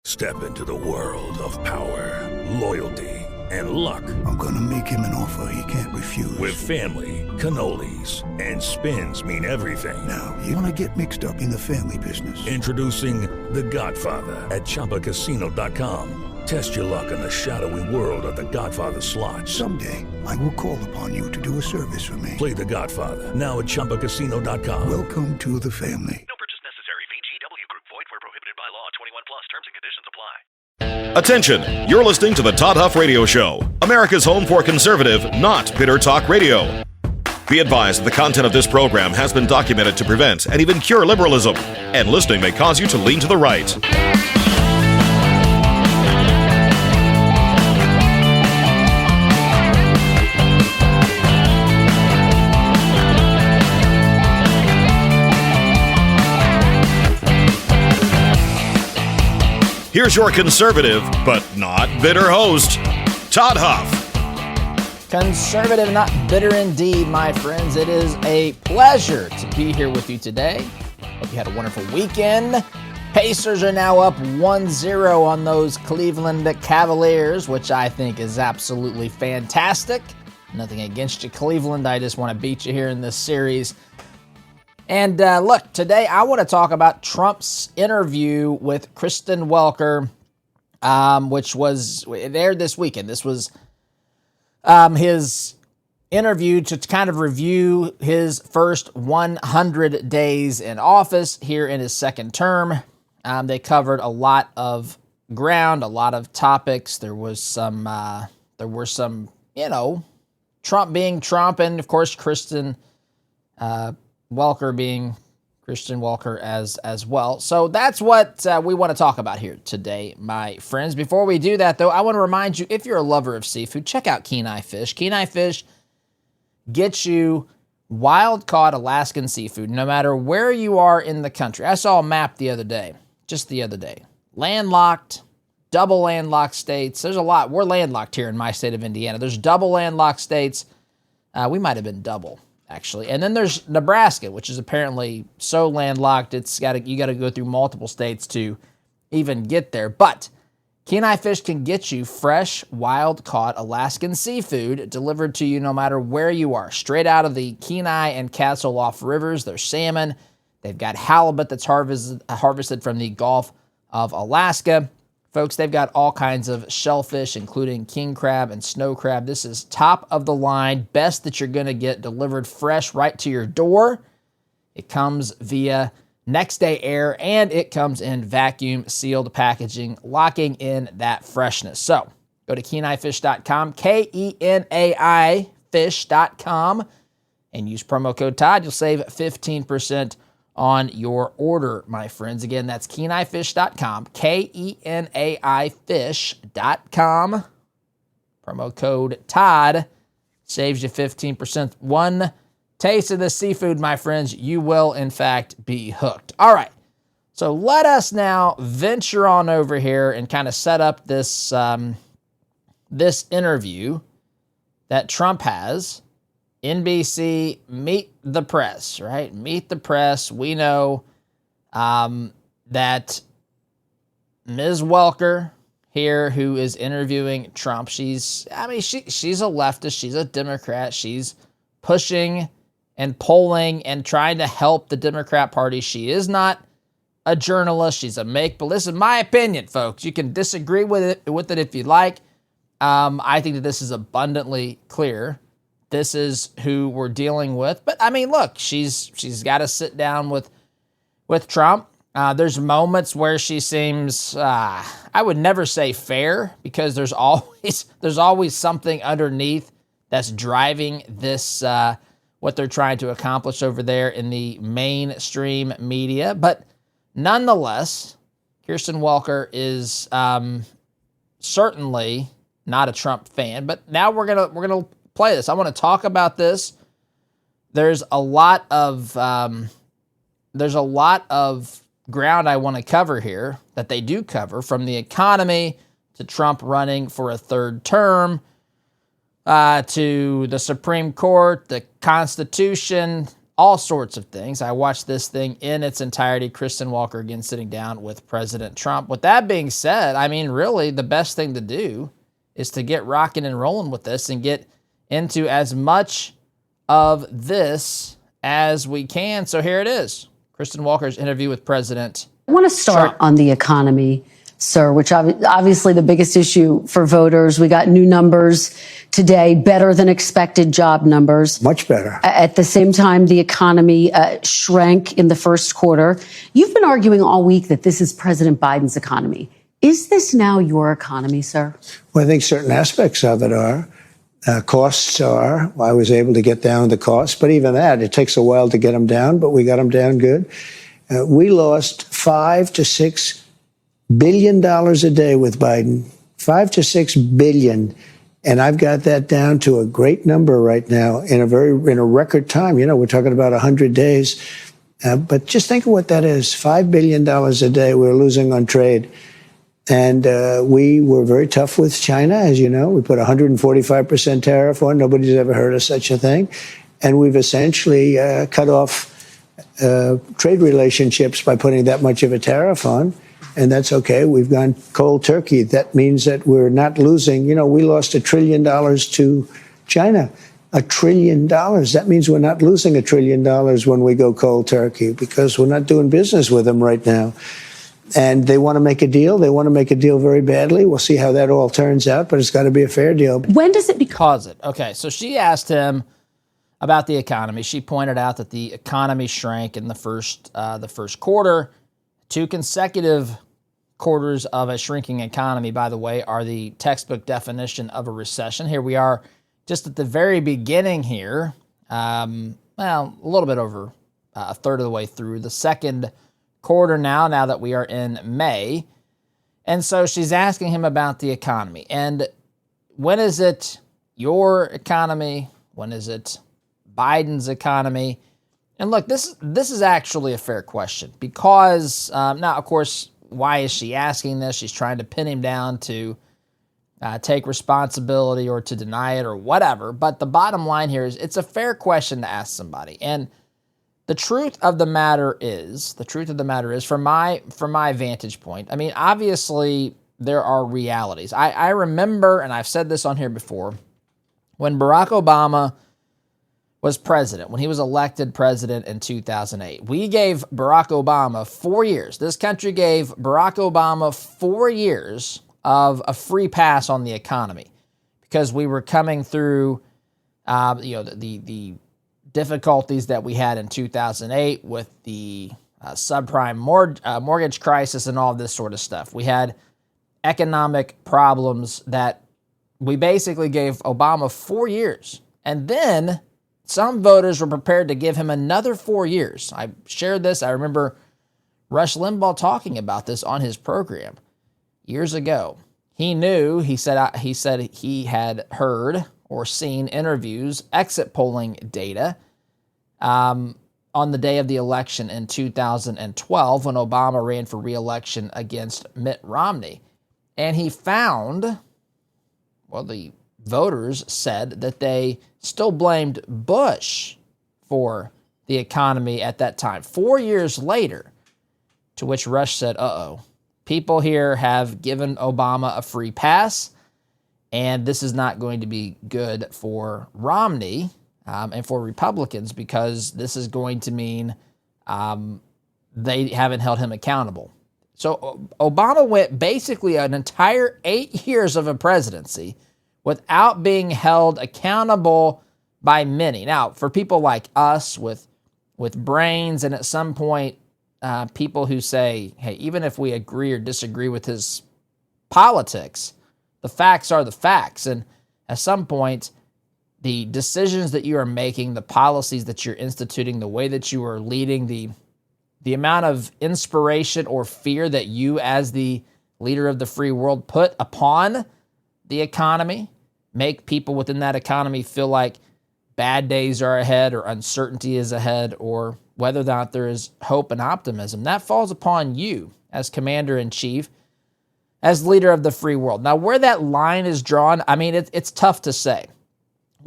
Step into the world of power, loyalty, and luck. I'm gonna make him an offer he can't refuse. With family, cannolis, and spins mean everything. Now, you wanna get mixed up in the family business. Introducing The Godfather at ChumbaCasino.com. Test your luck in the shadowy world of The Godfather slot. Someday, I will call upon you to do a service for me. Play The Godfather now at ChumbaCasino.com. Welcome to the family. No purchase necessary. VGW Group. Void where prohibited by law. 21 plus. Terms and conditions apply. Attention, you're listening to the Todd Huff Radio Show, America's home for conservative, not bitter talk radio. Be advised that the content of this program has been documented to prevent and even cure liberalism, and listening may cause you to lean to the right. Here's your conservative, but not bitter host, Todd Huff. Conservative, not bitter indeed, my friends. It is a pleasure to be here with you today. Hope you had a wonderful weekend. Pacers are now up 1-0 on those Cleveland Cavaliers, which I think is absolutely fantastic. Nothing against you, Cleveland. I just want to beat you here in this series. And look, today I want to talk about Trump's interview with Kristen Welker, which was aired this weekend. This was his interview to kind of review his first 100 days in office here in his second term. They covered a lot of ground, a lot of topics. There were some, Trump being Trump, and of course Kristen Welker being Kristen Welker as well. So that's what we want to talk about here today, my friends. Before we do that, though, I want to remind you, if you're a lover of seafood, check out Kenai Fish. Kenai Fish gets you wild-caught Alaskan seafood no matter where you are in the country. I saw a map just the other day. Landlocked, double landlocked states. There's a lot. We're landlocked here in my state of Indiana. There's double landlocked states. We might have been double, actually. And then there's Nebraska, which is apparently so landlocked, you got to go through multiple states to even get there. But Kenai Fish can get you fresh, wild-caught Alaskan seafood delivered to you no matter where you are. Straight out of the Kenai and Castle Bluff rivers, there's salmon. They've got halibut that's harvested from the Gulf of Alaska. Folks, they've got all kinds of shellfish, including king crab and snow crab. This is top of the line, best that you're going to get delivered fresh right to your door. It comes via next day air, and it comes in vacuum sealed packaging, locking in that freshness. So go to KenaiFish.com, KENAI fish.com, and use promo code Todd. You'll save 15% on your order, my friends. Again, that's KenaiFish.com, KENAI fish.com. Promo code Todd saves you 15%. One taste of the seafood, my friends, you will, in fact, be hooked. All right, so let us now venture on over here and kind of set up this, this interview that Trump has. NBC, Meet the Press, right? Meet the Press. We know that Ms. Welker here, who is interviewing Trump, she's a leftist. She's a Democrat. She's pushing and polling and trying to help the Democrat Party. She is not a journalist. She's a but listen, my opinion, folks. You can disagree with it if you like. I think that this is abundantly clear. This is who we're dealing with. But, I mean, look, she's got to sit down with Trump. There's moments where she seems, I would never say fair, because there's always something underneath that's driving this, what they're trying to accomplish over there in the mainstream media. But nonetheless, Kristen Welker is certainly not a Trump fan. But now we're gonna play this. I want to talk about this. There's a lot of ground I want to cover here that they do cover, from the economy to Trump running for a third term, to the Supreme Court, the Constitution, all sorts of things. I watched this thing in its entirety. Kristen Welker again sitting down with President Trump. With that being said, I mean, really, the best thing to do is to get rocking and rolling with this and get into as much of this as we can. So here it is. Kristen Welker's interview with President I want to start Trump. on the economy, sir, which obviously the biggest issue for voters. We got new numbers today, better than expected job numbers. Much better. At the same time, the economy shrank in the first quarter. You've been arguing all week that this is President Biden's economy. Is this now your economy, sir? Well, I think certain aspects of it are. Costs are. I was able to get down the costs, but even that, it takes a while to get them down, but we got them down good. We lost $5 to $6 billion a day with Biden, $5 to $6 billion. And I've got that down to a great number right now in a record time. You know, we're talking about 100 days. But just think of what that is. $5 billion a day we're losing on trade. And we were very tough with China, as you know. We put 145% tariff on. Nobody's ever heard of such a thing. And we've essentially cut off trade relationships by putting that much of a tariff on. And that's okay. We've gone cold turkey. That means that we're not losing. You know, we lost $1 trillion to China. $1 trillion. That means we're not losing $1 trillion when we go cold turkey because we're not doing business with them right now. And they want to make a deal. They want to make a deal very badly. We'll see how that all turns out, but it's got to be a fair deal. When does it become? Cause it. Okay, so she asked him about the economy. She pointed out that the economy shrank in the first quarter. 2 consecutive quarters of a shrinking economy, by the way, are the textbook definition of a recession. Here we are just at the very beginning here. Well, a little bit over a third of the way through the second quarter now that we are in May. And so she's asking him about the economy. And when is it your economy? When is it Biden's economy? And look, this is actually a fair question because now, of course, why is she asking this? She's trying to pin him down to take responsibility or to deny it or whatever. But the bottom line here is it's a fair question to ask somebody. And the truth of the matter is, from my vantage point, I mean, obviously there are realities. I remember, and I've said this on here before, when Barack Obama was president, when he was elected president in 2008, we gave Barack Obama 4 years. This country gave Barack Obama 4 years of a free pass on the economy because we were coming through, the difficulties that we had in 2008 with the subprime mortgage crisis and all this sort of stuff. We had economic problems that we basically gave Obama 4 years. And then some voters were prepared to give him another 4 years. I shared this. I remember Rush Limbaugh talking about this on his program years ago. He knew, he said he had heard or seen interviews, exit polling data on the day of the election in 2012 when Obama ran for re-election against Mitt Romney. And he found, well, the voters said that they still blamed Bush for the economy at that time. 4 years later, to which Rush said, people here have given Obama a free pass, and this is not going to be good for Romney and for Republicans because this is going to mean they haven't held him accountable. So Obama went basically an entire 8 years of a presidency without being held accountable by many. Now, for people like us with brains, and at some point, people who say, hey, even if we agree or disagree with his politics, the facts are the facts. And at some point, the decisions that you are making, the policies that you're instituting, the way that you are leading, the amount of inspiration or fear that you as the leader of the free world put upon the economy, make people within that economy feel like bad days are ahead or uncertainty is ahead or whether or not there is hope and optimism. That falls upon you as commander-in-chief, as leader of the free world. Now, where that line is drawn, I mean, it's tough to say.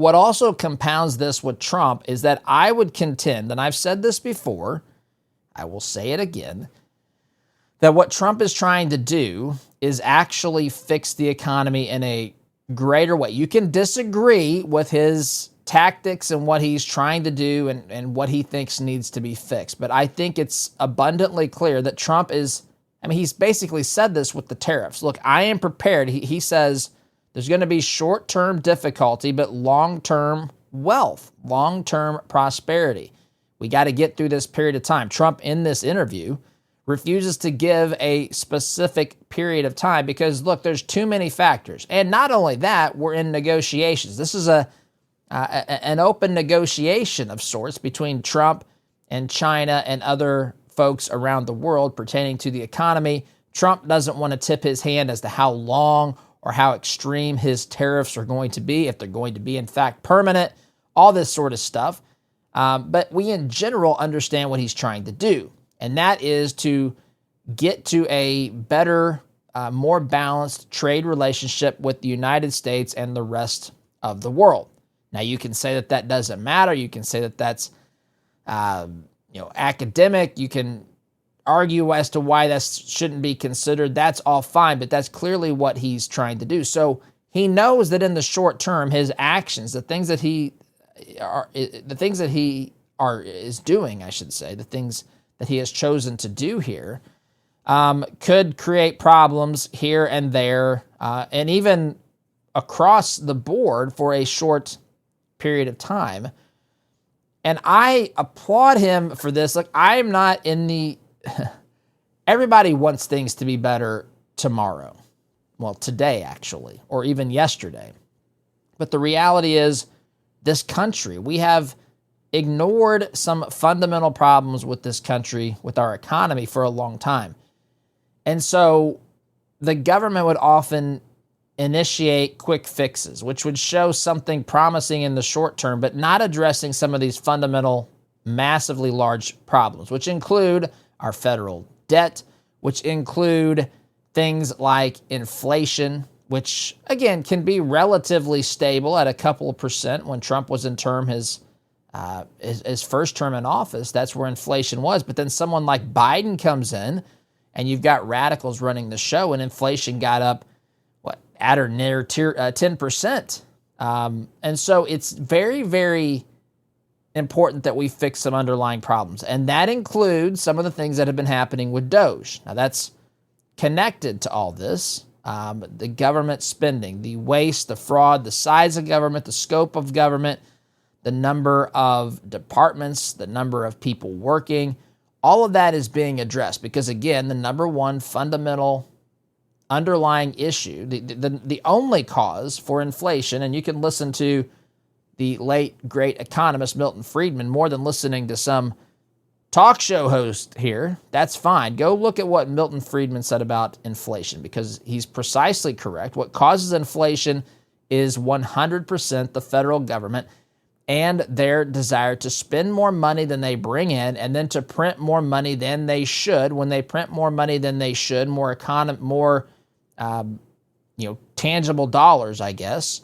what also compounds this with Trump is that I would contend, and I've said this before, I will say it again, that what Trump is trying to do is actually fix the economy in a greater way. You can disagree with his tactics and what he's trying to do and what he thinks needs to be fixed. But I think it's abundantly clear that Trump is, he's basically said this with the tariffs. Look, I am prepared. He says there's going to be short-term difficulty, but long-term wealth, long-term prosperity. We got to get through this period of time. Trump, in this interview, refuses to give a specific period of time because, look, there's too many factors. And not only that, we're in negotiations. This is an open negotiation of sorts between Trump and China and other folks around the world pertaining to the economy. Trump doesn't want to tip his hand as to how long or how extreme his tariffs are going to be, if they're going to be, in fact, permanent, all this sort of stuff. But we, in general, understand what he's trying to do, and that is to get to a better, more balanced trade relationship with the United States and the rest of the world. Now, you can say that that doesn't matter. You can say that that's academic. You can argue as to why that shouldn't be considered. That's all fine, but that's clearly what he's trying to do. So he knows that in the short term, his actions, the things that he is doing, I should say, the things that he has chosen to do here, could create problems here and there, and even across the board for a short period of time. And I applaud him for this. Like, I'm not in the... Everybody wants things to be better tomorrow. Well, today, actually, or even yesterday. But the reality is, this country, we have ignored some fundamental problems with this country, with our economy, for a long time. And so the government would often initiate quick fixes, which would show something promising in the short term, but not addressing some of these fundamental, massively large problems, which include our federal debt, which include things like inflation, which, again, can be relatively stable at a couple of percent. When Trump was in term, his first term in office, that's where inflation was. But then someone like Biden comes in, and you've got radicals running the show, and inflation got up, at or near 10%. And so it's very, very important that we fix some underlying problems. And that includes some of the things that have been happening with DOGE. Now, that's connected to all this. The government spending, the waste, the fraud, the size of government, the scope of government, the number of departments, the number of people working, all of that is being addressed because, again, the number one fundamental underlying issue, the only cause for inflation, and you can listen to the late, great economist Milton Friedman more than listening to some talk show host here. That's fine. Go look at what Milton Friedman said about inflation because he's precisely correct. What causes inflation is 100% the federal government and their desire to spend more money than they bring in and then to print more money than they should. When they print more money than they should, more tangible dollars, I guess,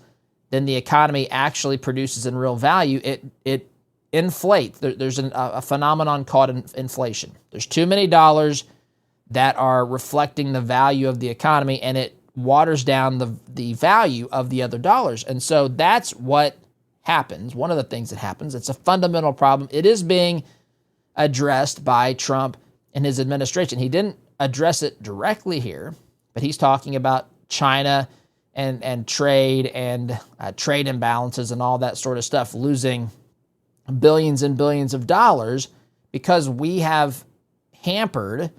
than the economy actually produces in real value, it inflates. There's a phenomenon called inflation. There's too many dollars that are reflecting the value of the economy, and it waters down the value of the other dollars. And so that's what happens. One of the things that happens, it's a fundamental problem. It is being addressed by Trump and his administration. He didn't address it directly here, but he's talking about China and trade and trade imbalances and all that sort of stuff, losing billions and billions of dollars because we have hampered,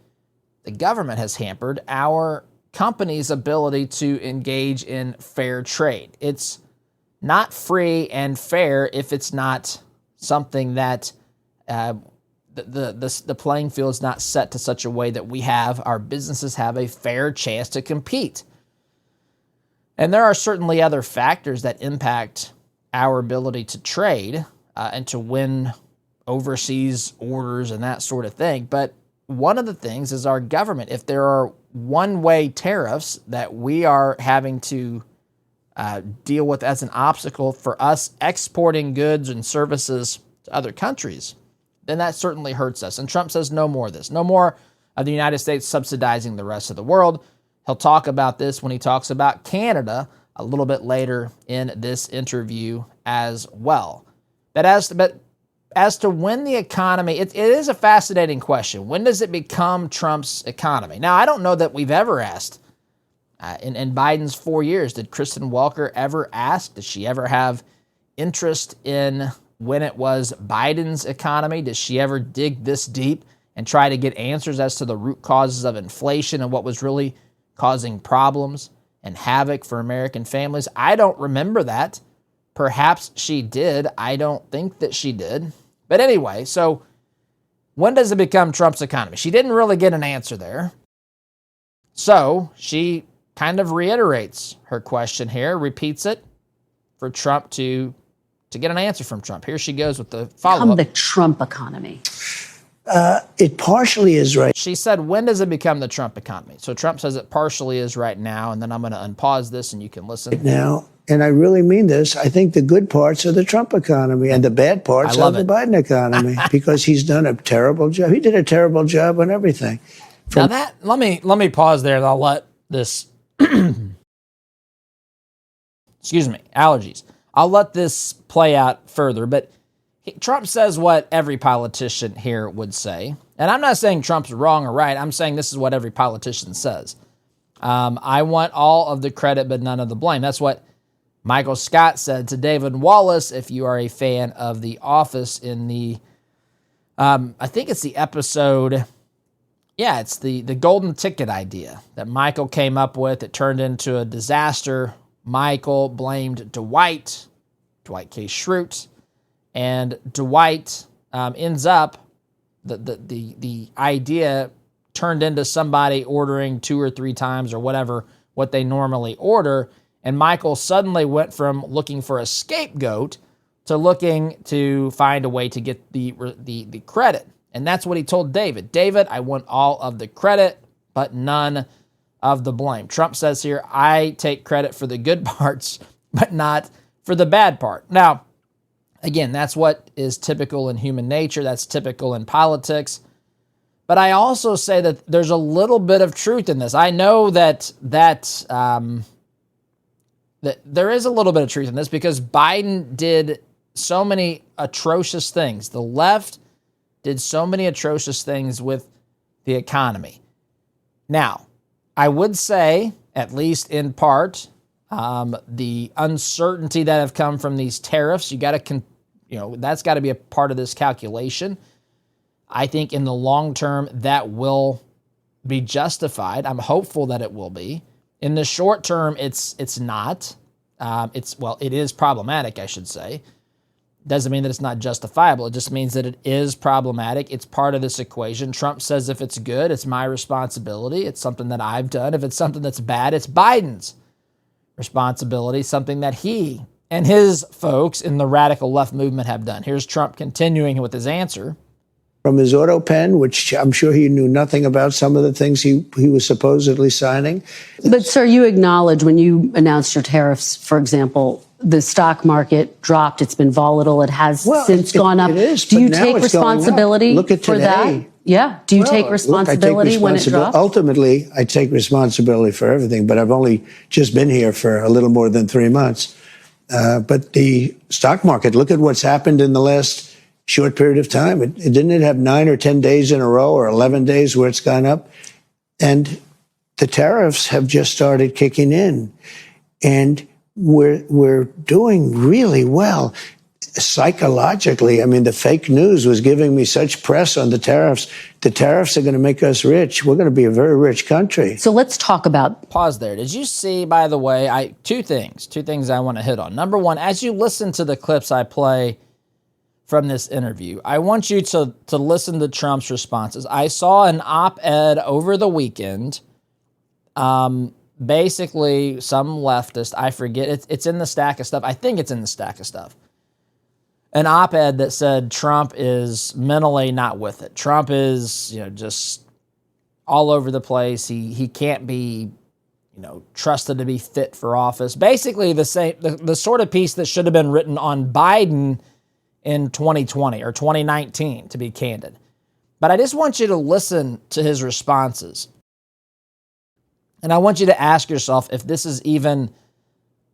the government has hampered our company's ability to engage in fair trade. It's not free and fair if it's not something that the playing field is not set to such a way that our businesses have a fair chance to compete. And there are certainly other factors that impact our ability to trade and to win overseas orders and that sort of thing. But one of the things is our government. If there are one-way tariffs that we are having to deal with as an obstacle for us exporting goods and services to other countries, then that certainly hurts us. And Trump says no more of this. No more of the United States subsidizing the rest of the world. He'll talk about this when he talks about Canada a little bit later in this interview as well. But as to when the economy, it is a fascinating question. When does it become Trump's economy? Now, I don't know that we've ever asked in Biden's 4 years. Did Kristen Welker ever ask? Did she ever have interest in when it was Biden's economy? Did she ever dig this deep and try to get answers as to the root causes of inflation and what was really causing problems and havoc for American families? I don't remember that. Perhaps she did. I don't think that she did. But anyway, so when does it become Trump's economy? She didn't really get an answer there. So she kind of reiterates her question here, repeats it for Trump to get an answer from Trump. Here she goes with the follow-up. The Trump economy. It partially is right. She said, when does it become the Trump economy? So Trump says it partially is right now, and then I'm going to unpause this and you can listen. Now, and I really mean this, I think the good parts are the Trump economy and the bad parts are the Biden economy because he's done a terrible job. He did a terrible job on everything. Now that, let me pause there and I'll let this, excuse me, allergies. I'll let this play out further, but Trump says what every politician here would say. And I'm not saying Trump's wrong or right. I'm saying this is what every politician says. I want all of the credit, but none of the blame. That's what Michael Scott said to David Wallace, if you are a fan of The Office, in the, I think it's the episode, yeah, it's the golden ticket idea that Michael came up with. It turned into a disaster. Michael blamed Dwight K. Schrute, and Dwight ends up, the idea turned into somebody ordering 2 or 3 times or whatever, what they normally order. And Michael suddenly went from looking for a scapegoat to looking to find a way to get the credit. And that's what he told David. David, I want all of the credit, but none of the blame. Trump says here, I take credit for the good parts, but not for the bad part. Now, again, that's what is typical in human nature. That's typical in politics. But I also say that there's a little bit of truth in this. I know that there is a little bit of truth in this because Biden did so many atrocious things. The left did so many atrocious things with the economy. Now, I would say, at least in part, the uncertainty that have come from these tariffs, that's got to be a part of this calculation. I think in the long term that will be justified. I'm hopeful that it will be. In the short term, it's not. It is problematic, I should say. Doesn't mean that it's not justifiable. It just means that it is problematic. It's part of this equation. Trump says if it's good, it's my responsibility. It's something that I've done. If it's something that's bad, it's Biden's responsibility, something that he and his folks in the radical left movement have done. Here's Trump continuing with his answer. From his auto pen, which I'm sure he knew nothing about some of the things he was supposedly signing. But, sir, you acknowledge when you announced your tariffs, for example, the stock market dropped. It's been volatile. It has since gone up. It is, do you take responsibility for that? Yeah. Do you take responsibility when it drops? Ultimately, I take responsibility for everything, but I've only just been here for a little more than 3 months. But the stock market, look at what's happened in the last short period of time. Didn't it have 9 or 10 days in a row or 11 days where it's gone up? And the tariffs have just started kicking in. And we're doing really well psychologically. I mean, the fake news was giving me such press on the tariffs. The tariffs are going to make us rich. We're going to be a very rich country. So let's talk about... Pause there. Did you see, by the way, two things I want to hit on. Number one, as you listen to the clips I play from this interview, I want you to listen to Trump's responses. I saw an op-ed over the weekend, basically some leftist, I forget, it's in the stack of stuff. I think it's in the stack of stuff. An op-ed that said Trump is mentally not with it. Trump is, just all over the place. He can't be, trusted to be fit for office. Basically the sort of piece that should have been written on Biden in 2020 or 2019, to be candid. But I just want you to listen to his responses. And I want you to ask yourself if this is even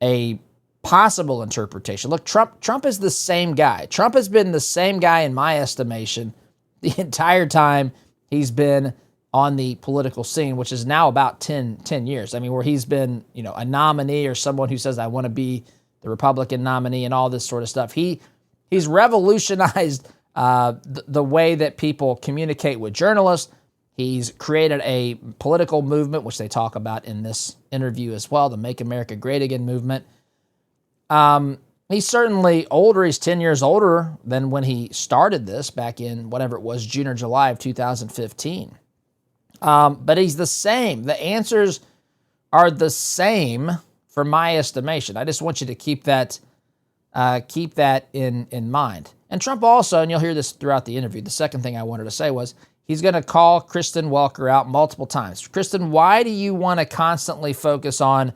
a possible interpretation. Look, Trump is the same guy. Trump has been the same guy in my estimation the entire time he's been on the political scene, which is now about 10 years. I mean, where he's been, a nominee or someone who says, I want to be the Republican nominee and all this sort of stuff. He's revolutionized the way that people communicate with journalists. He's created a political movement, which they talk about in this interview as well, the Make America Great Again movement. He's certainly older. He's 10 years older than when he started this back in whatever it was, June or July of 2015. But he's the same. The answers are the same for my estimation. I just want you to keep that in mind. And Trump also, and you'll hear this throughout the interview, the second thing I wanted to say was he's going to call Kristen Welker out multiple times. Kristen, why do you want to constantly focus on,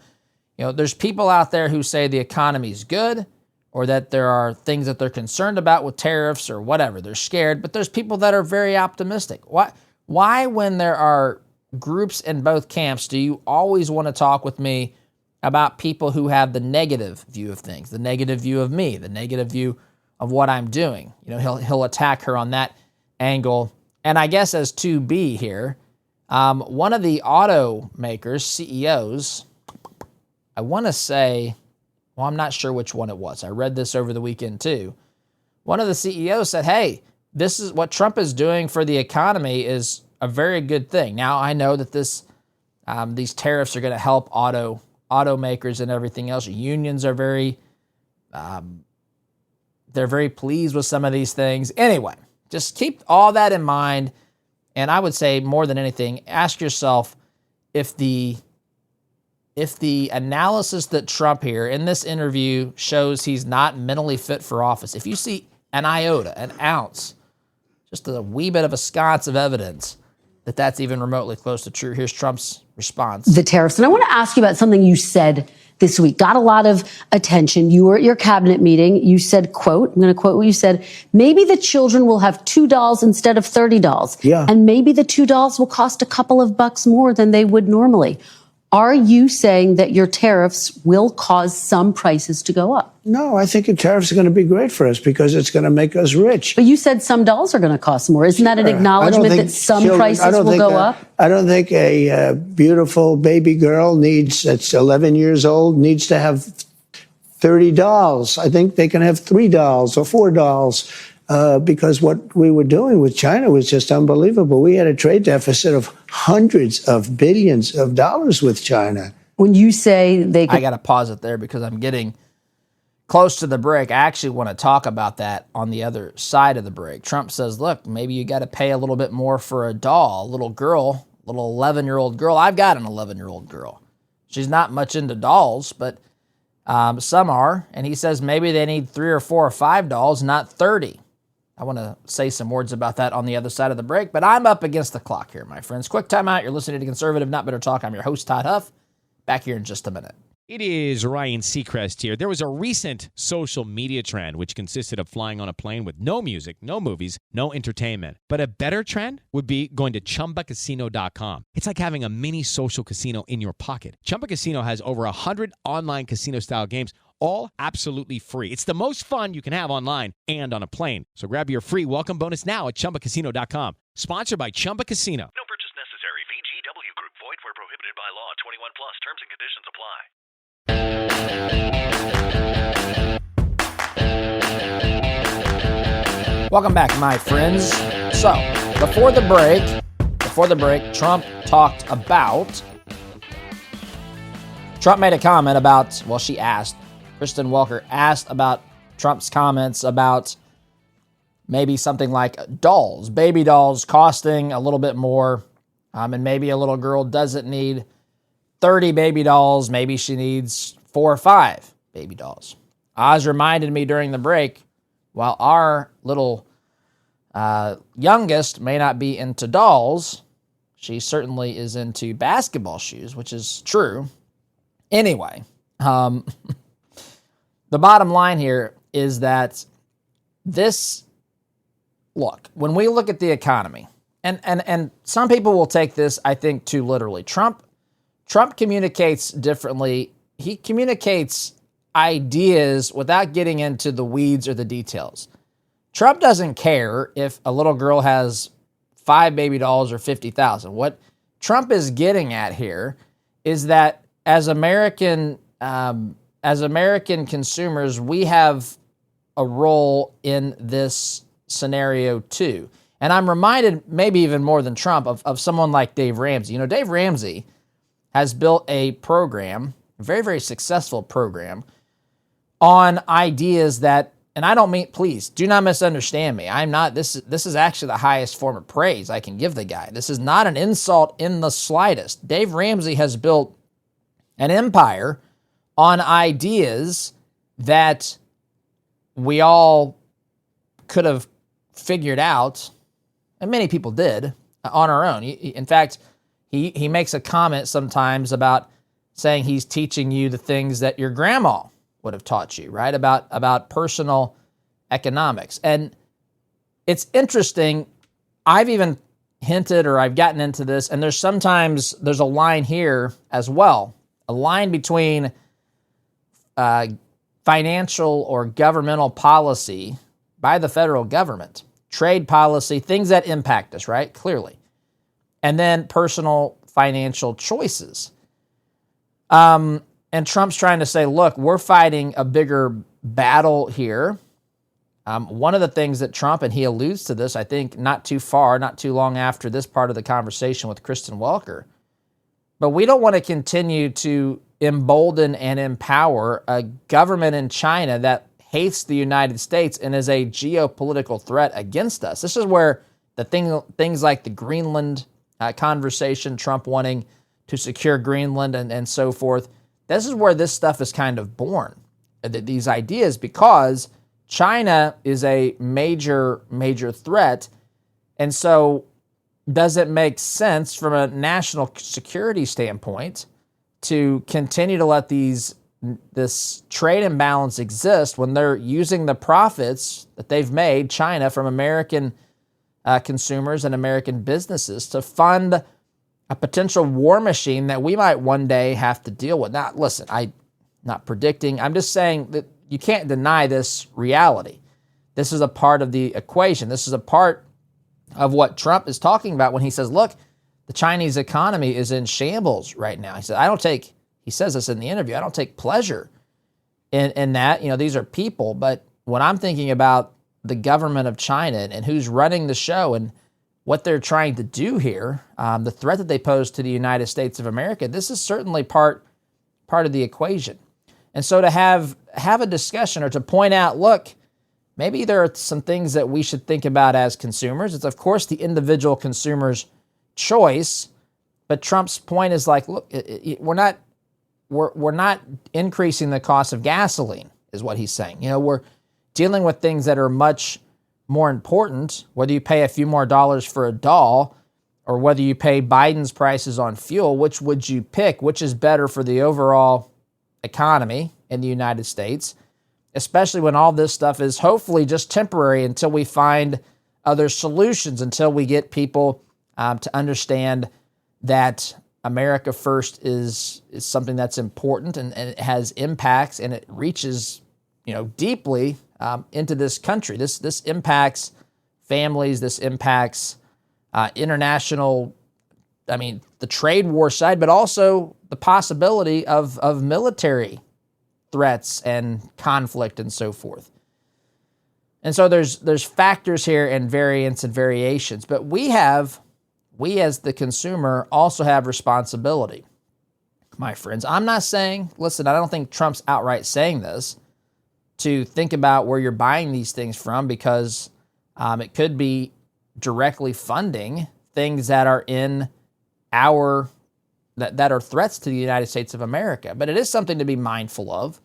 there's people out there who say the economy is good or that there are things that they're concerned about with tariffs or whatever. They're scared, but there's people that are very optimistic. Why, when there are groups in both camps, do you always want to talk with me about people who have the negative view of things, the negative view of me, the negative view of what I'm doing? He'll attack her on that angle. And I guess as 2B here, one of the automakers, CEOs, I want to say, I'm not sure which one it was. I read this over the weekend too. One of the CEOs said, hey, this is what Trump is doing for the economy is a very good thing. Now, I know that these tariffs are going to help automakers and everything else. Unions are they're very pleased with some of these things. Anyway, just keep all that in mind. And I would say more than anything, ask yourself if the analysis that Trump here in this interview shows he's not mentally fit for office, if you see an iota, an ounce, just a wee bit of a sconce of evidence that that's even remotely close to true, here's Trump's response. The tariffs. And I want to ask you about something you said this week. Got a lot of attention. You were at your cabinet meeting. You said, quote, I'm going to quote what you said, maybe the children will have $2 instead of $30. Yeah. And maybe the $2 will cost a couple of bucks more than they would normally. Are you saying that your tariffs will cause some prices to go up? No, I think the tariffs are going to be great for us because it's going to make us rich. But you said some dolls are going to cost more. Isn't that an acknowledgement that some prices will go up? I don't think a beautiful baby girl that's 11 years old needs to have 30 dolls. I think they can have 3 dolls or 4 dolls because what we were doing with China was just unbelievable. We had a trade deficit of hundreds of billions of dollars with China. When you say I got to pause it there because I'm getting close to the break. I actually want to talk about that on the other side of the break. Trump says, look, maybe you got to pay a little bit more for a doll, a little girl, a little 11-year-old girl. I've got an 11-year-old girl. She's not much into dolls, but some are. And he says maybe they need 3 or 4 or 5 dolls, not 30. I want to say some words about that on the other side of the break, but I'm up against the clock here, my friends. Quick timeout. You're listening to Conservative Not Bitter Talk. I'm your host, Todd Huff. Back here in just a minute. It is Ryan Seacrest here. There was a recent social media trend which consisted of flying on a plane with no music, no movies, no entertainment. But a better trend would be going to ChumbaCasino.com. It's like having a mini social casino in your pocket. Chumba Casino has over 100 online casino-style games, all absolutely free. It's the most fun you can have online and on a plane. So grab your free welcome bonus now at ChumbaCasino.com. Sponsored by Chumba Casino. No purchase necessary. VGW Group. Void where prohibited by law. 21 plus. Terms and conditions apply. Welcome back, my friends. So, before the break, Trump made a comment about, Kristen Welker asked about Trump's comments about maybe something like dolls, baby dolls costing a little bit more, and maybe a little girl doesn't need 30 baby dolls. Maybe she needs 4 or 5 baby dolls. Oz reminded me during the break, while our little youngest may not be into dolls, she certainly is into basketball shoes, which is true. Anyway, the bottom line here is that look, when we look at the economy, and some people will take this, I think, too literally. Trump communicates differently. He communicates ideas without getting into the weeds or the details. Trump doesn't care if a little girl has 5 baby dolls or 50,000. What Trump is getting at here is that as American consumers, we have a role in this scenario too. And I'm reminded, maybe even more than Trump, of someone like Dave Ramsey. You know, Dave Ramsey has built a program, a very, very successful program, on ideas that, and I don't mean, please, do not misunderstand me. I'm not, this is actually the highest form of praise I can give the guy. This is not an insult in the slightest. Dave Ramsey has built an empire on ideas that we all could have figured out, and many people did, on our own. In fact, he makes a comment sometimes about saying he's teaching you the things that your grandma would have taught you, right? About personal economics. And it's interesting. I've even hinted, or I've gotten into this, and there's a line here as well, a line between financial or governmental policy by the federal government, trade policy, things that impact us, right? Clearly. And then personal financial choices. And Trump's trying to say, look, we're fighting a bigger battle here. One of the things that Trump, and he alludes to this, I think, not too long after this part of the conversation with Kristen Welker, but we don't want to continue to embolden and empower a government in China that hates the United States and is a geopolitical threat against us. This is where things like the Greenland conversation, Trump wanting to secure Greenland and so forth, this is where this stuff is kind of born, these ideas, because China is a major, major threat. And so does it make sense from a national security standpoint to continue to let this trade imbalance exist when they're using the profits that they've made, China, from American consumers and American businesses to fund a potential war machine that we might one day have to deal with? Now, listen, I'm not predicting. I'm just saying that you can't deny this reality. This is a part of the equation. This is a part of what Trump is talking about when he says, look, the Chinese economy is in shambles right now. He said, he says this in the interview, I don't take pleasure in that. You know, these are people, but when I'm thinking about the government of China and who's running the show and what they're trying to do here, the threat that they pose to the United States of America, this is certainly part of the equation. And so to have a discussion or to point out, look, maybe there are some things that we should think about as consumers. It's, of course, the individual consumer's choice, but Trump's point is like, look, we're not increasing the cost of gasoline, is what he's saying. You know, we're dealing with things that are much more important, whether you pay a few more dollars for a doll or whether you pay Biden's prices on fuel. Which would you pick? Which is better for the overall economy in the United States, especially when all this stuff is hopefully just temporary until we find other solutions, until we get people to understand that America first is something that's important and it has impacts and it reaches, deeply into this country. This impacts families. This impacts international, the trade war side, but also the possibility of military threats and conflict and so forth. And so there's factors here and variants and variations, but we as the consumer also have responsibility, my friends. I'm not saying, listen, I don't think Trump's outright saying this, to think about where you're buying these things from, because it could be directly funding things that are in that are threats to the United States of America. But it is something to be mindful of.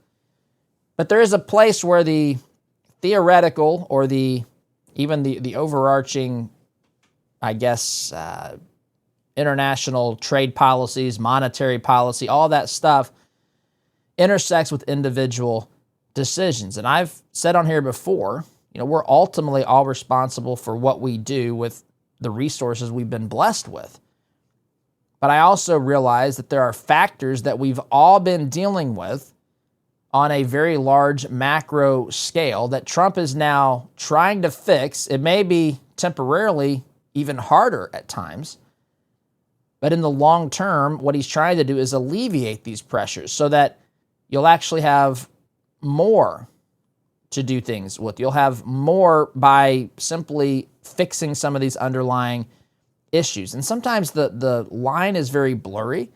But there is a place where the theoretical or even the overarching, I guess, international trade policies, monetary policy, all that stuff intersects with individual decisions. And I've said on here before, we're ultimately all responsible for what we do with the resources we've been blessed with. But I also realize that there are factors that we've all been dealing with on a very large macro scale that Trump is now trying to fix. It may be temporarily even harder at times, but in the long term, what he's trying to do is alleviate these pressures so that you'll actually have more to do things with. You'll have more by simply fixing some of these underlying issues. And sometimes the line is very blurry.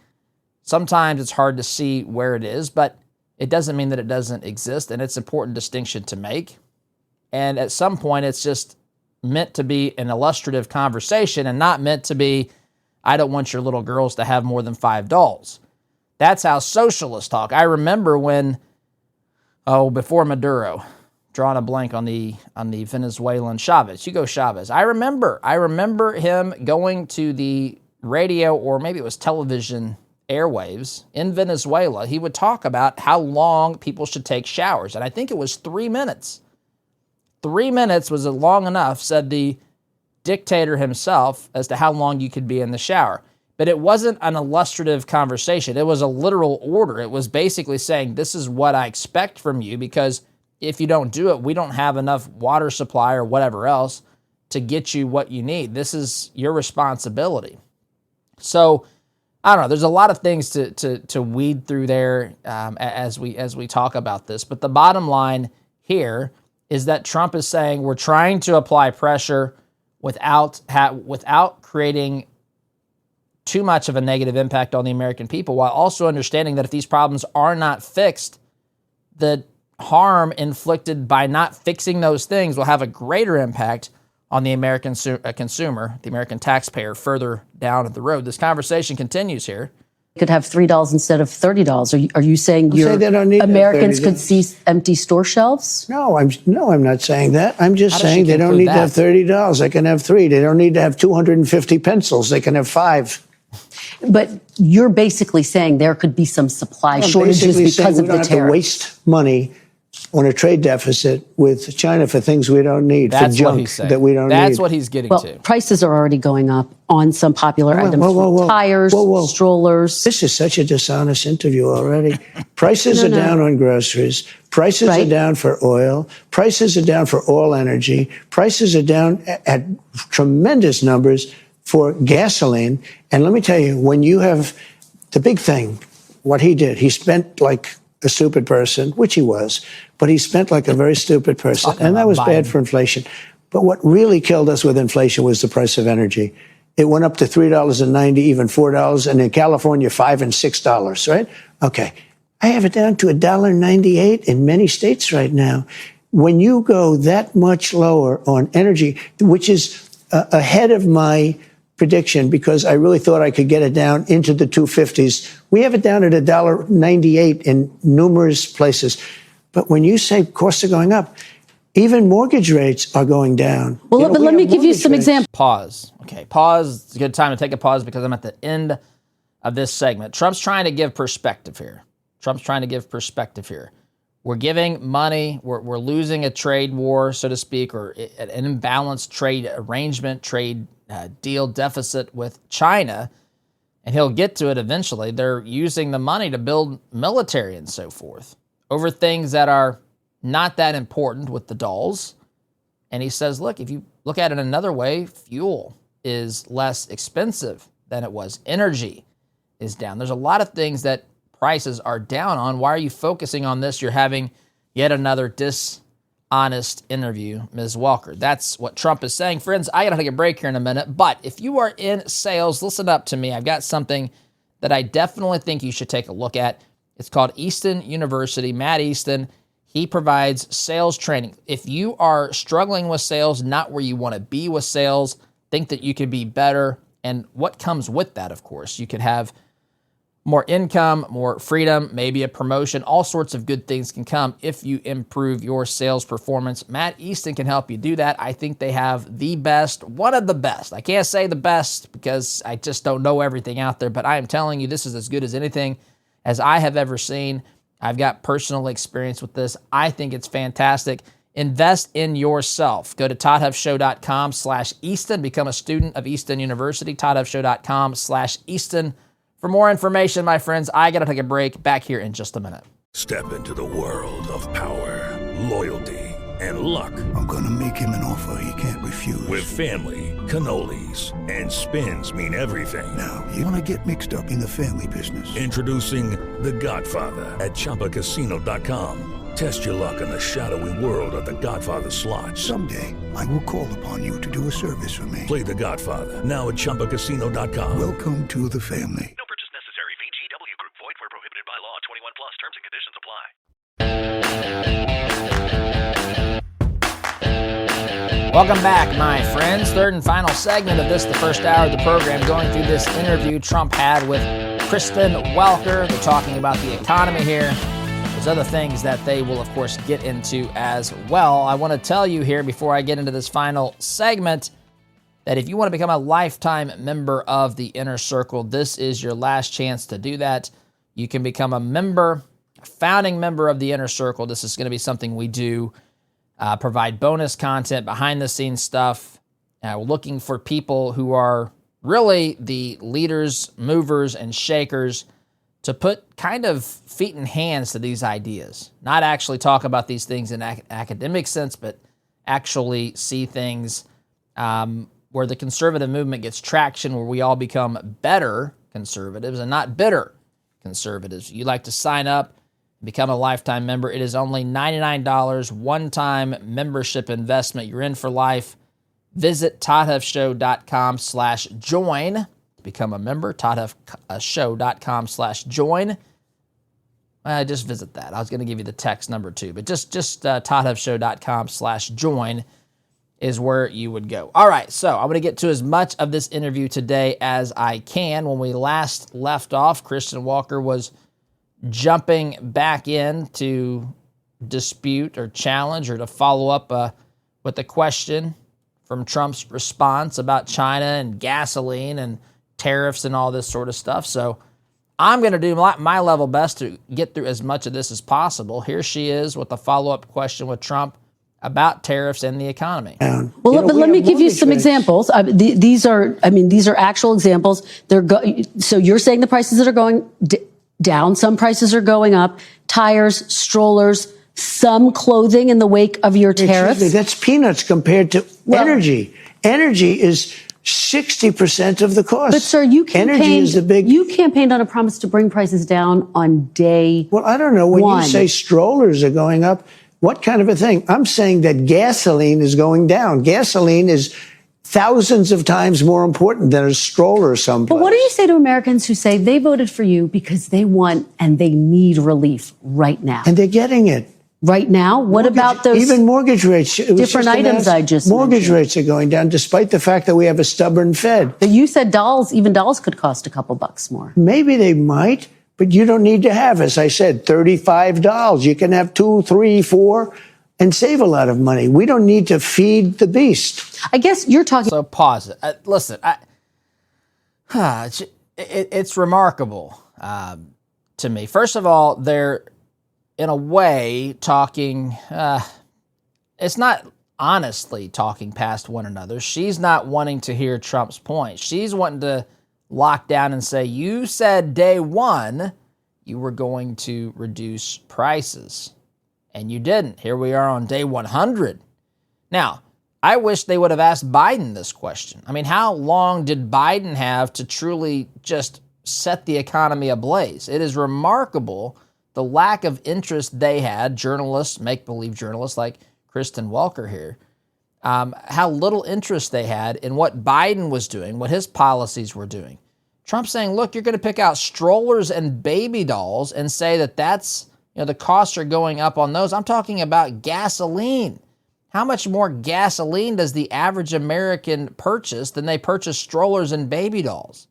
Sometimes it's hard to see where it is, but it doesn't mean that it doesn't exist, and it's an important distinction to make. And at some point, it's just meant to be an illustrative conversation and not meant to be, I don't want your little girls to have more than 5 dolls. That's how socialists talk. I remember when, before Maduro, drawing a blank on the Venezuelan Chavez, Hugo Chavez. I remember him going to the radio, or maybe it was television airwaves in Venezuela. He would talk about how long people should take showers. And I think it was 3 minutes. 3 minutes was long enough, said the dictator himself, as to how long you could be in the shower. But it wasn't an illustrative conversation. It was a literal order. It was basically saying, this is what I expect from you, because if you don't do it, we don't have enough water supply or whatever else to get you what you need. This is your responsibility. So, I don't know. There's a lot of things to weed through there as we talk about this. But the bottom line here is that Trump is saying we're trying to apply pressure without creating too much of a negative impact on the American people, while also understanding that if these problems are not fixed, the harm inflicted by not fixing those things will have a greater impact on the American consumer, the American taxpayer, further down the road. This conversation continues here. Could have $3 instead of $30. Are you saying Americans could see empty store shelves? No, I'm not saying that. I'm just saying they don't need to have $30. They can have 3. They don't need to have 250 pencils. They can have 5. But you're basically saying there could be some supply shortages because of the tariffs. We don't have to waste money on a trade deficit with China for things we don't need, That's for junk that we don't need. That's what he's getting to. Prices are already going up on some popular items, tires, strollers. This is such a dishonest interview already. Prices are down on groceries. Prices are down for oil. Prices are down for all energy. Prices are down at tremendous numbers for gasoline. And let me tell you, when you have the big thing, what he did, he spent like a stupid person, which he was, but he spent like a very stupid person. And that was bad for inflation. But what really killed us with inflation was the price of energy. It went up to $3.90, even $4, and in California, $5 and $6, right? Okay. I have it down to $1.98 in many states right now. When you go that much lower on energy, which is ahead of my prediction, because I really thought I could get it down into the 250s. We have it down at $1.98 in numerous places. But when you say costs are going up, even mortgage rates are going down. Well, but let me give you some examples. Pause. Okay, pause. It's a good time to take a pause because I'm at the end of this segment. Trump's trying to give perspective here. We're giving money. We're losing a trade war, so to speak, or an imbalanced trade arrangement, trade deal deficit with China, and he'll get to it eventually. They're using the money to build military and so forth over things that are not that important with the dolls. And he says, look, if you look at it another way, fuel is less expensive than it was. Energy is down. There's a lot of things that prices are down on. Why are you focusing on this? You're having yet another dishonest interview, Ms. Walker. That's what Trump is saying. Friends, I got to take a break here in a minute, but if you are in sales, listen up to me. I've got something that I definitely think you should take a look at. It's called Easton University. Matt Easton, he provides sales training. If you are struggling with sales, not where you want to be with sales, think that you could be better, and what comes with that, of course. You could have more income, more freedom, maybe a promotion. All sorts of good things can come if you improve your sales performance. Matt Easton can help you do that. I think they have the best, one of the best. I can't say the best because I just don't know everything out there, but I am telling you this is as good as anything as I have ever seen. I've got personal experience with this. I think it's fantastic. Invest in yourself. Go to toddhuffshow.com/Easton. Become a student of Easton University. toddhuffshow.com/Easton. For more information, my friends, I got to take a break. Back here in just a minute. Step into the world of power, loyalty, and luck. I'm gonna make him an offer he can't refuse. With family, cannolis, and spins mean everything. Now, you wanna get mixed up in the family business. Introducing The Godfather at ChumbaCasino.com. Test your luck in the shadowy world of The Godfather slot. Someday, I will call upon you to do a service for me. Play The Godfather now at ChumbaCasino.com. Welcome to the family. No purchase necessary. VGW Group. Void where prohibited by law. 21 plus. Terms and conditions apply. Welcome back, my friends. Third and final segment of this, the first hour of the program, going through this interview Trump had with Kristen Welker. They're talking about the economy here. There's other things that they will, of course, get into as well. I want to tell you here before I get into this final segment that if you want to become a lifetime member of the Inner Circle, this is your last chance to do that. You can become a member, a founding member of the Inner Circle. This is going to be something we do. Provide bonus content, behind-the-scenes stuff. We're looking for people who are really the leaders, movers, and shakers to put kind of feet and hands to these ideas. Not actually talk about these things in academic sense, but actually see things where the conservative movement gets traction, where we all become better conservatives and not bitter conservatives. You'd like to sign up, become a lifetime member. It is only $99, one-time membership investment. You're in for life. Visit toddhuffshow.com/join. Become a member, toddhuffshow.com/join. Just visit that. I was going to give you the text number too, but just toddhuffshow.com/join is where you would go. All right, so I'm going to get to as much of this interview today as I can. When we last left off, Kristen Welker was jumping back in to dispute or challenge or to follow up with a question from Trump's response about China and gasoline and tariffs and all this sort of stuff. So I'm going to do my level best to get through as much of this as possible. Here she is with a follow-up question with Trump about tariffs and the economy. Well, but let me give you some examples. These are actual examples. So you're saying the prices that are going down, some prices are going up, tires, strollers, some clothing in the wake of your tariffs. Excuse me, that's peanuts compared to energy. Energy is 60% of the cost. But sir, you campaigned on a promise to bring prices down on day Well, I don't know. When you say strollers are going up, what kind of a thing? I'm saying that gasoline is going down. Gasoline is thousands of times more important than a stroller someplace. But what do you say to Americans who say they voted for you because they want and they need relief right now? And they're getting it. Right now? What about those even mortgage rates? different items I just Mortgage mentioned? rates are going down despite the fact that we have a stubborn Fed. But you said dolls could cost a couple bucks more. Maybe they might, but you don't need to have, as I said, $35. You can have 2, 3, 4 and save a lot of money. We don't need to feed the beast. I guess you're talking. So pause it. Listen, it's remarkable to me. First of all, they're in a way talking, it's not honestly talking past one another. She's not wanting to hear Trump's point. She's wanting to lock down and say, you said day one you were going to reduce prices, and you didn't. Here we are on day 100. Now, I wish they would have asked Biden this question. I mean, how long did Biden have to truly just set the economy ablaze? It is remarkable the lack of interest they had, journalists, make-believe journalists like Kristen Welker here, how little interest they had in what Biden was doing, what his policies were doing. Trump saying, look, you're going to pick out strollers and baby dolls and say that that's, the costs are going up on those. I'm talking about gasoline. How much more gasoline does the average American purchase than they purchase strollers and baby dolls?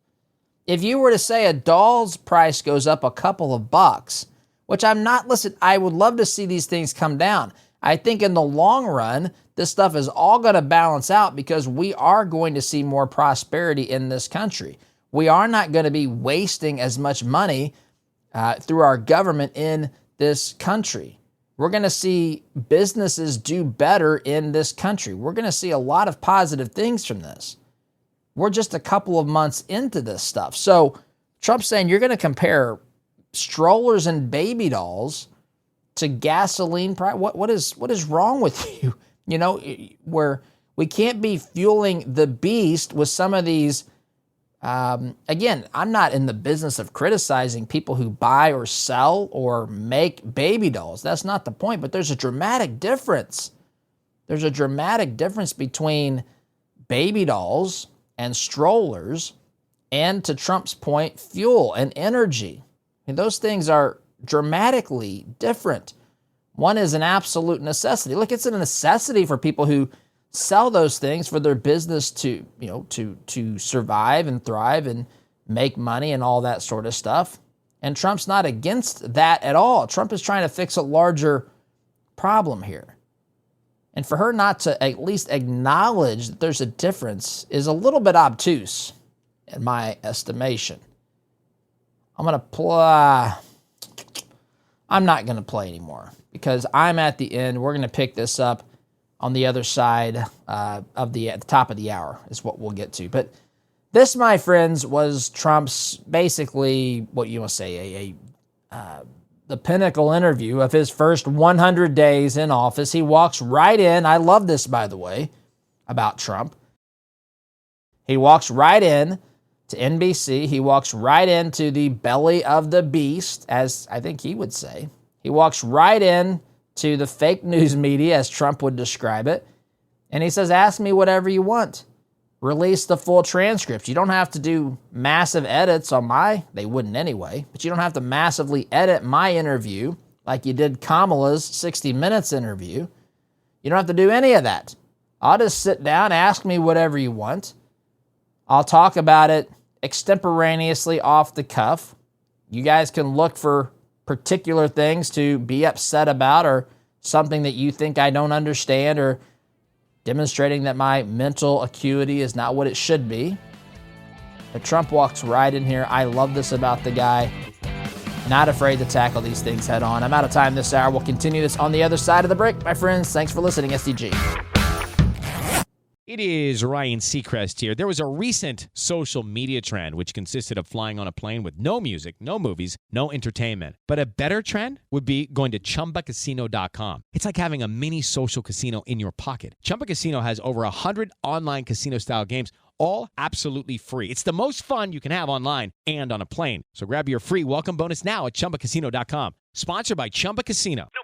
If you were to say a doll's price goes up a couple of bucks, which I would love to see these things come down. I think in the long run, this stuff is all going to balance out because we are going to see more prosperity in this country. We are not going to be wasting as much money through our government in this country. We're going to see businesses do better in this country. We're going to see a lot of positive things from this. We're just a couple of months into this stuff. So Trump's saying you're going to compare strollers and baby dolls to gasoline price. What is wrong with you? You know, where we can't be fueling the beast with some of these. Again, I'm not in the business of criticizing people who buy or sell or make baby dolls. That's not the point, but there's a dramatic difference. There's a dramatic difference between baby dolls and strollers and, to Trump's point, fuel and energy. And those things are dramatically different. One is an absolute necessity. Look, it's a necessity for people who sell those things for their business to, to survive and thrive and make money and all that sort of stuff. And Trump's not against that at all. Trump is trying to fix a larger problem here. And for her not to at least acknowledge that there's a difference is a little bit obtuse in my estimation. I'm not going to play anymore because I'm at the end. We're going to pick this up on the other side at the top of the hour is what we'll get to. But this, my friends, was Trump's basically what you want to say, the pinnacle interview of his first 100 days in office. He walks right in. I love this, by the way, about Trump. He walks right in to NBC. He walks right into the belly of the beast, as I think he would say. He walks right in to the fake news media, as Trump would describe it. And he says, ask me whatever you want. Release the full transcript. You don't have to do massive edits on they wouldn't anyway, but you don't have to massively edit my interview like you did Kamala's 60 Minutes interview. You don't have to do any of that. I'll just sit down, ask me whatever you want. I'll talk about it extemporaneously off the cuff. You guys can look for particular things to be upset about or something that you think I don't understand or demonstrating that my mental acuity is not what it should be. But Trump walks right in here. I love this about the guy. Not afraid to tackle these things head on. I'm out of time this hour. We'll continue this on the other side of the break. My friends, thanks for listening, SDG. It is Ryan Seacrest here. There was a recent social media trend which consisted of flying on a plane with no music, no movies, no entertainment. But a better trend would be going to ChumbaCasino.com. It's like having a mini social casino in your pocket. Chumba Casino has over 100 online casino-style games, all absolutely free. It's the most fun you can have online and on a plane. So grab your free welcome bonus now at ChumbaCasino.com. Sponsored by Chumba Casino. No